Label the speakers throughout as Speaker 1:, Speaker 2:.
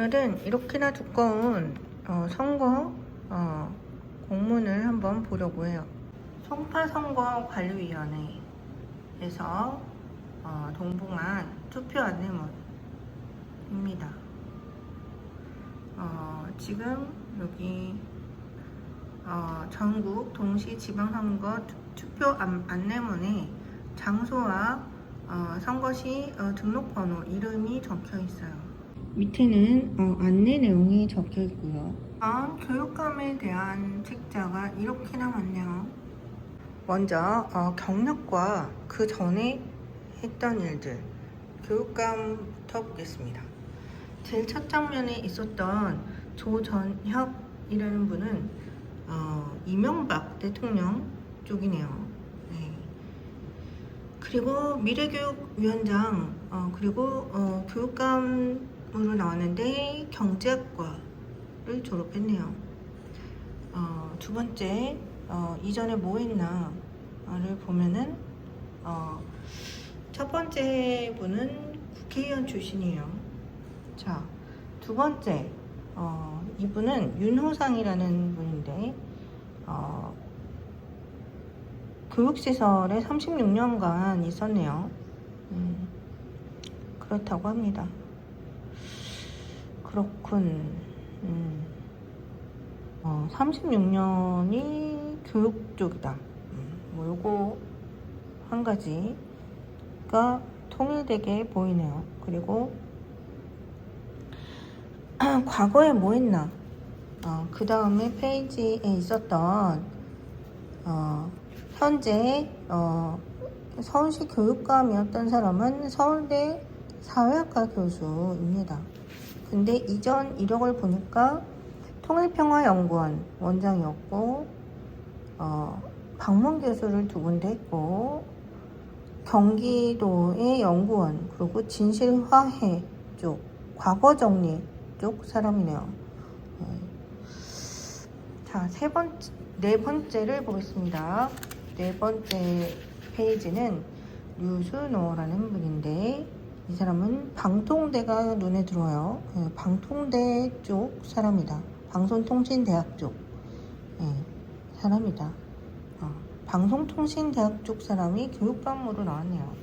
Speaker 1: 오늘은 이렇게나 두꺼운 선거 공문을 한번 보려고 해요. 송파선거관리위원회에서 동봉한 투표 안내문입니다. 지금 여기 전국 동시 지방선거 투표 안내문에 장소와 선거시 등록번호, 이름이 적혀 있어요. 밑에는 안내 내용이 적혀 있고요. 교육감에 대한 책자가 이렇게나 많네요. 먼저 경력과 그 전에 했던 일들, 교육감부터 보겠습니다. 제일 첫 장면에 있었던 조전혁이라는 분은 이명박 대통령 쪽이네요. 네. 그리고 미래교육위원장, 그리고 교육감으로 나왔는데 경제학과를 졸업했네요. 두 번째, 이전에 뭐 했나를 보면은 첫 번째 분은 국회의원 출신이에요. 자, 두 번째, 이분은 윤호상이라는 분인데 교육시설에 36년간 있었네요. 그렇다고 합니다. 그렇군. 36년이 교육 쪽이다. 뭐 요거 한 가지가 통일되게 보이네요. 그리고 과거에 뭐 했나? 그 다음에 페이지에 있었던 현재 서울시 교육감이었던 사람은 서울대 사회학과 교수입니다. 근데 이전 이력을 보니까 통일평화연구원 원장이었고 방문 교수를 두 군데 했고 경기도의 연구원, 그리고 진실화해 쪽, 과거정리 쪽 사람이네요. 자, 네 번째를 보겠습니다. 네 번째 페이지는 류순호라는 분인데 이 사람은 방통대가 눈에 들어와요. 방통대 쪽 사람이다. 방송통신대학 쪽 사람이다. 방송통신대학 쪽 사람이 교육감으로 나왔네요.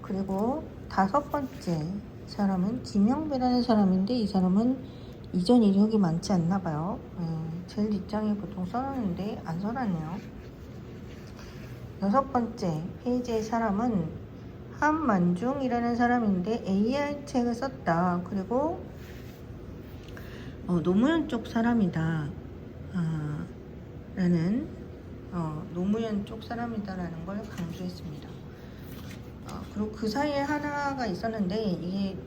Speaker 1: 그리고 다섯 번째 사람은 김영배라는 사람인데 이 사람은 이전 이력이 많지 않나 봐요. 제일 뒷장에 보통 써놨는데 안 써놨네요. 여섯 번째 페이지의 사람은 한만중이라는 사람인데 AI 책을 썼다. 그리고 노무현 쪽 사람이다 라는 노무현 쪽 사람이다라는 걸 강조했습니다. 그리고 그 사이에 하나가 있었는데 이게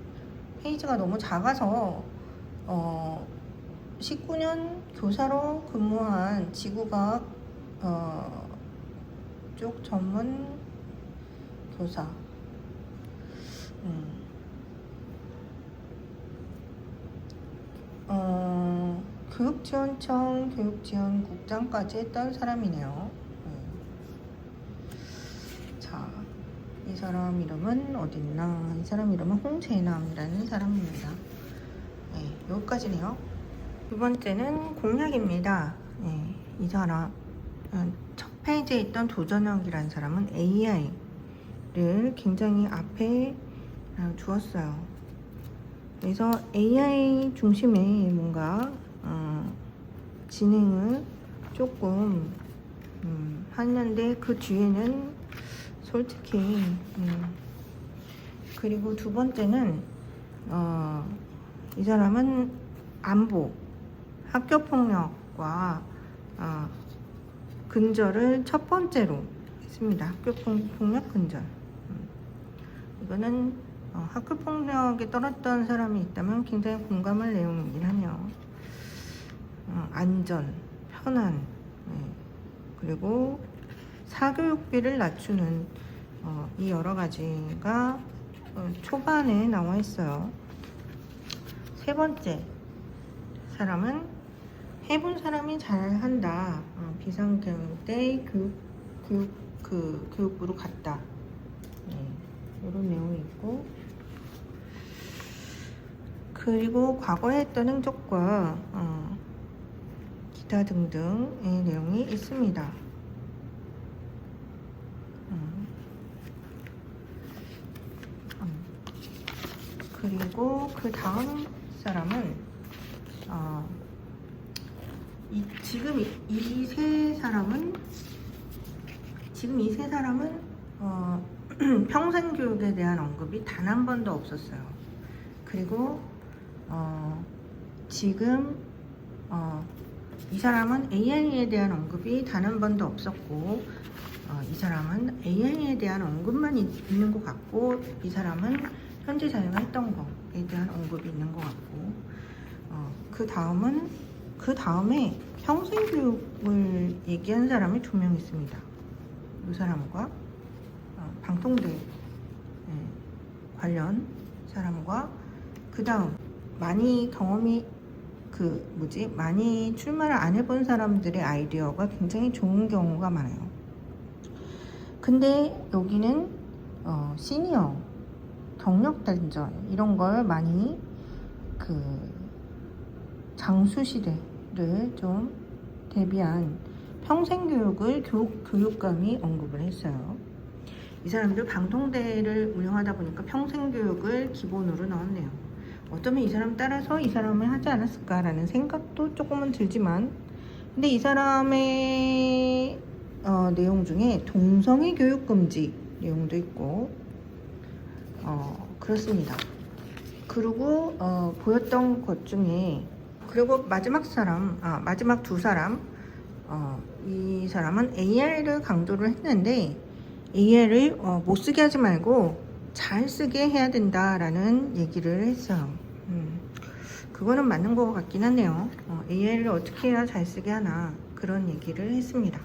Speaker 1: 페이지가 너무 작아서 19년 교사로 근무한 지구과학 쪽 전문 교사. 교육지원청 교육지원국장까지 했던 사람이네요. 자, 이 사람 이름은 어딨나? 이 사람 이름은 홍재남이라는 사람입니다. 여기까지네요. 두 번째는 공약입니다. 이 사람 첫 페이지에 있던 조전혁이라는 사람은 AI를 굉장히 앞에 두었어요. 그래서 AI 중심의 뭔가 진행을 조금 했는데 그 뒤에는 솔직히 그리고 두 번째는 이 사람은 안보, 학교폭력과 근절을 첫 번째로 했습니다. 학교폭력 근절. 이거는 학교폭력에 떨었던 사람이 있다면 굉장히 공감할 내용이긴 하네요. 안전, 편안, 그리고 사교육비를 낮추는 이 여러 가지가 초반에 나와 있어요. 세 번째 사람은 해본 사람이 잘한다. 비상경대 교육부로 갔다. 이런 내용이 있고 그리고 과거에 했던 행적과 기타 등등의 내용이 있습니다. 그리고 그 다음 사람은 지금 이 세 사람은 평생 교육에 대한 언급이 단 한 번도 없었어요. 그리고 지금 이 사람은 AI에 대한 언급이 단 한 번도 없었고, 이 사람은 AI에 대한 언급만 있는 것 같고, 이 사람은 현재 자기가 했던 거에 대한 언급이 있는 것 같고, 그 다음에 평생 교육을 얘기한 사람이 2명 있습니다. 이 사람과 방통대 관련 사람과, 그 다음 많이 경험이 많이 출마를 안 해본 사람들의 아이디어가 굉장히 좋은 경우가 많아요. 근데 여기는 시니어 경력 단절 이런 걸 많이 장수 시대를 좀 대비한 평생 교육을 교육감이 언급을 했어요. 이 사람들 방통대를 운영하다 보니까 평생 교육을 기본으로 넣었네요. 어쩌면 이 사람 따라서 이 사람을 하지 않았을까라는 생각도 조금은 들지만, 근데 이 사람의 내용 중에 동성애 교육 금지 내용도 있고 그렇습니다. 그리고 보였던 것 중에, 그리고 마지막 2사람, 이 사람은 AI를 강조를 했는데, AI를 못 쓰게 하지 말고 잘 쓰게 해야 된다라는 얘기를 했어요. 그거는 맞는 것 같긴 하네요. AI를 어떻게 해야 잘 쓰게 하나, 그런 얘기를 했습니다.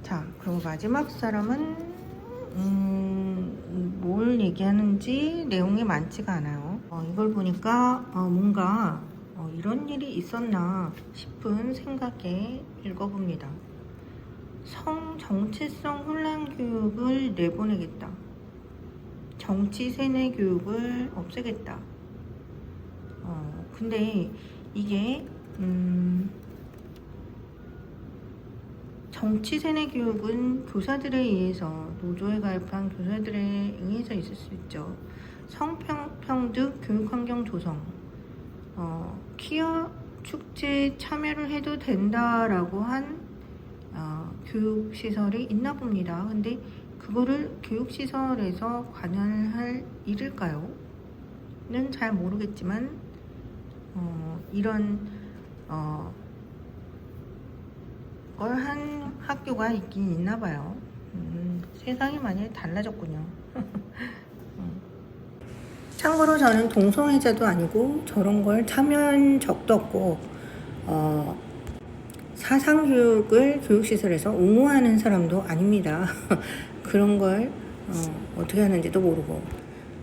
Speaker 1: 자, 그리고 마지막 사람은 뭘 얘기하는지 내용이 많지가 않아요. 이걸 보니까 뭔가 이런 일이 있었나 싶은 생각에 읽어봅니다. 정체성 혼란 교육을 내보내겠다. 정치 세뇌 교육을 없애겠다. 근데 이게 정치 세뇌 교육은 교사들에 의해서, 노조에 가입한 교사들에 의해서 있을 수 있죠. 성평등 교육환경 조성, 퀴어 축제에 참여를 해도 된다라고 한 교육시설이 있나 봅니다. 근데 그거를 교육시설에서 관여할 일일까요? 는 잘 모르겠지만 이런 걸 한 학교가 있긴 있나 봐요. 세상이 많이 달라졌군요. 참고로 저는 동성애자도 아니고 저런 걸 참여한 적도 없고, 사상교육을 교육시설에서 옹호하는 사람도 아닙니다. 그런 걸 어떻게 하는지도 모르고,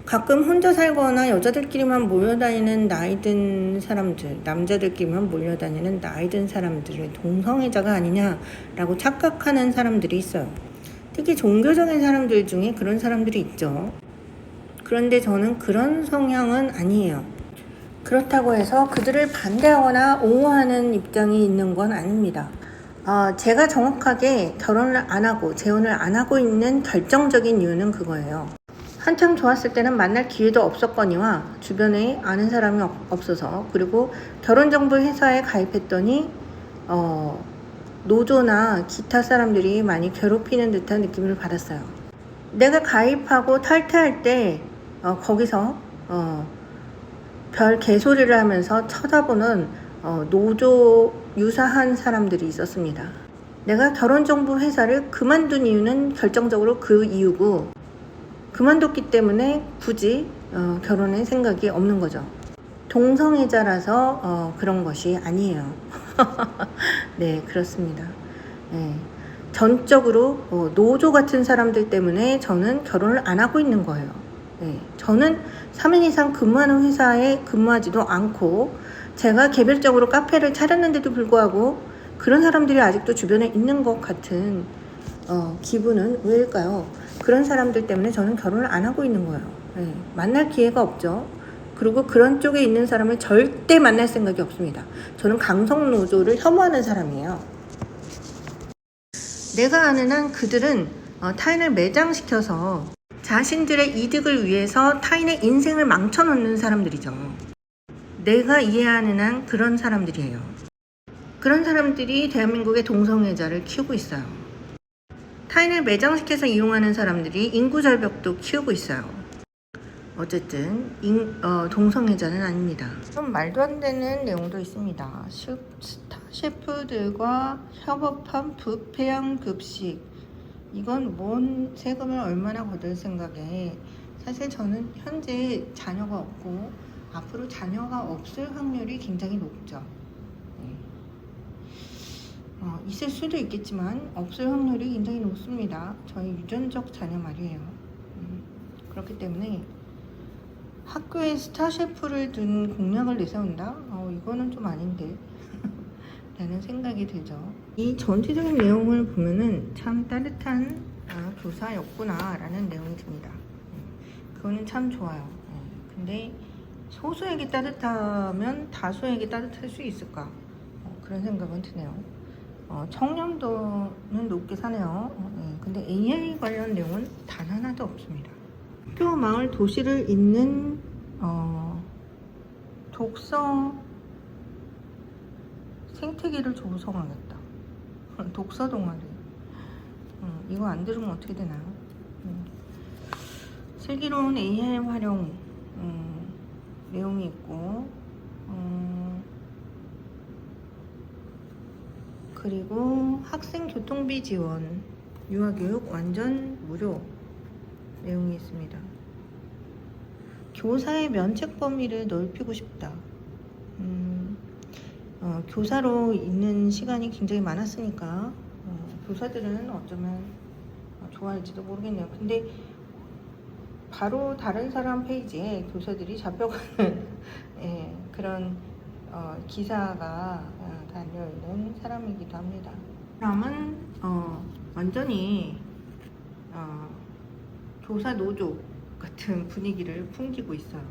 Speaker 1: 가끔 혼자 살거나 여자들끼리만 모여다니는 나이든 사람들, 남자들끼리만 몰려다니는 나이든 사람들을 동성애자가 아니냐라고 착각하는 사람들이 있어요. 특히 종교적인 사람들 중에 그런 사람들이 있죠. 그런데 저는 그런 성향은 아니에요. 그렇다고 해서 그들을 반대하거나 옹호하는 입장이 있는 건 아닙니다. 제가 정확하게 결혼을 안 하고 재혼을 안 하고 있는 결정적인 이유는 그거예요. 한참 좋았을 때는 만날 기회도 없었거니와 주변에 아는 사람이 없어서, 그리고 결혼정보 회사에 가입했더니 노조나 기타 사람들이 많이 괴롭히는 듯한 느낌을 받았어요. 내가 가입하고 탈퇴할 때 거기서 별 개소리를 하면서 쳐다보는 노조 유사한 사람들이 있었습니다. 내가 결혼정보 회사를 그만둔 이유는 결정적으로 그 이유고, 그만뒀기 때문에 굳이 결혼의 생각이 없는 거죠. 동성애자라서 그런 것이 아니에요. 네, 그렇습니다. 네. 전적으로 노조 같은 사람들 때문에 저는 결혼을 안 하고 있는 거예요. 네. 저는 3인 이상 근무하는 회사에 근무하지도 않고, 제가 개별적으로 카페를 차렸는데도 불구하고 그런 사람들이 아직도 주변에 있는 것 같은 기분은 왜일까요? 그런 사람들 때문에 저는 결혼을 안 하고 있는 거예요. 네. 만날 기회가 없죠. 그리고 그런 쪽에 있는 사람을 절대 만날 생각이 없습니다. 저는 강성노조를 혐오하는 사람이에요. 내가 아는 한 그들은 타인을 매장시켜서 자신들의 이득을 위해서 타인의 인생을 망쳐놓는 사람들이죠. 내가 이해하는 한 그런 사람들이에요. 그런 사람들이 대한민국의 동성애자를 키우고 있어요. 타인을 매장시켜서 이용하는 사람들이 인구절벽도 키우고 있어요. 어쨌든 동성애자는 아닙니다. 좀 말도 안 되는 내용도 있습니다. 스타 셰프들과 협업한 부패한 급식. 이건 뭔 세금을 얼마나 거둘 생각에, 사실 저는 현재 자녀가 없고 앞으로 자녀가 없을 확률이 굉장히 높죠. 있을 수도 있겠지만 없을 확률이 굉장히 높습니다. 저희 유전적 자녀 말이에요. 그렇기 때문에 학교에 스타 셰프를 둔 공약을 내세운다? 이거는 좀 아닌데 라는 생각이 들죠. 이 전체적인 내용을 보면은 참 따뜻한 교사였구나 라는 내용이 듭니다. 그거는 참 좋아요. 근데 소수에게 따뜻하면 다수에게 따뜻할 수 있을까? 그런 생각은 드네요. 청렴도는 높게 사네요. 근데 AI 관련 내용은 단 하나도 없습니다. 학교, 마을, 도시를 잇는 독서 생태계를 조성하겠다. 독서 동아리. 이거 안 들으면 어떻게 되나요? 슬기로운 AI 활용 내용이 있고, 그리고 학생 교통비 지원, 유아교육 완전 무료 내용이 있습니다. 교사의 면책 범위를 넓히고 싶다. 교사로 있는 시간이 굉장히 많았으니까 교사들은 어쩌면 좋아할지도 모르겠네요. 근데 바로 다른 사람 페이지에 교사들이 잡혀가는 그런 기사가 달려있는 사람이기도 합니다. 사람은 완전히 교사 노조 같은 분위기를 풍기고 있어요.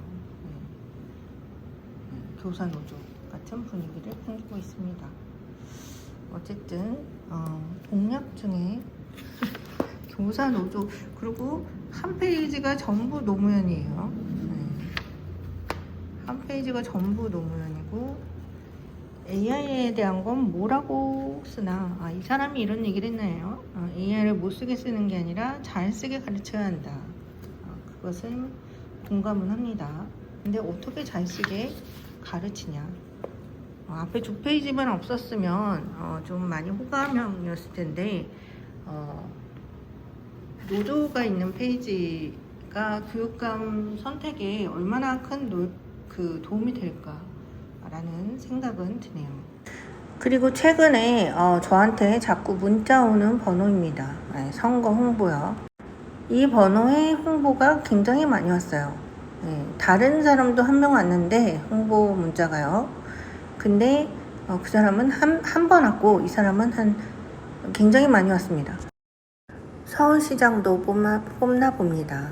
Speaker 1: 교사 노조 같은 분위기를 풍기고 있습니다. 어쨌든 공약 중에 교사 노조, 그리고 한 페이지가 전부 노무현이에요. 한 페이지가 전부 노무현이고, AI에 대한 건 뭐라고 쓰나, 이 사람이 이런 얘기를 했나요? AI를 못 쓰게 쓰는 게 아니라 잘 쓰게 가르쳐야 한다. 그것은 공감은 합니다. 근데 어떻게 잘 쓰게 가르치냐? 앞에 두 페이지만 없었으면 좀 많이 호감형이었을 텐데, 노조가 있는 페이지가 교육감 선택에 얼마나 큰 도움이 될까라는 생각은 드네요. 그리고 최근에 저한테 자꾸 문자 오는 번호입니다. 선거 홍보요. 이 번호에 홍보가 굉장히 많이 왔어요. 다른 사람도 한 명 왔는데 홍보 문자가요. 근데 그 사람은 한 번 왔고, 이 사람은 굉장히 많이 왔습니다. 서울시장도 뽑나 봅니다.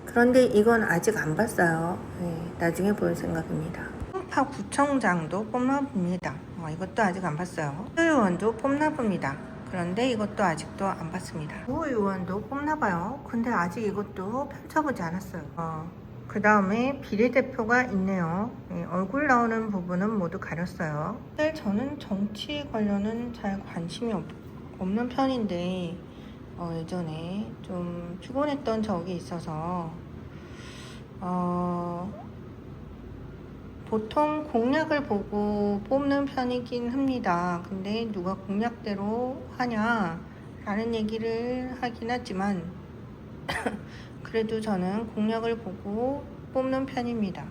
Speaker 1: 그런데 이건 아직 안 봤어요. 나중에 볼 생각입니다. 구청장도 뽑나 봅니다. 이것도 아직 안 봤어요. 의원도 뽑나 봅니다. 그런데 이것도 아직도 안 봤습니다. 의원도 뽑나 봐요. 근데 아직 이것도 펼쳐보지 않았어요. 그 다음에 비례대표가 있네요. 얼굴 나오는 부분은 모두 가렸어요. 사실 저는 정치 관련은 잘 관심이 없는 편인데 예전에 좀 피곤했던 적이 있어서 보통 공약을 보고 뽑는 편이긴 합니다. 근데 누가 공약대로 하냐 라는 얘기를 하긴 하지만 그래도 저는 공약을 보고 뽑는 편입니다.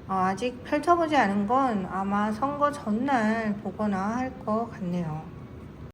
Speaker 1: 아직 펼쳐보지 않은 건 아마 선거 전날 보거나 할 것 같네요.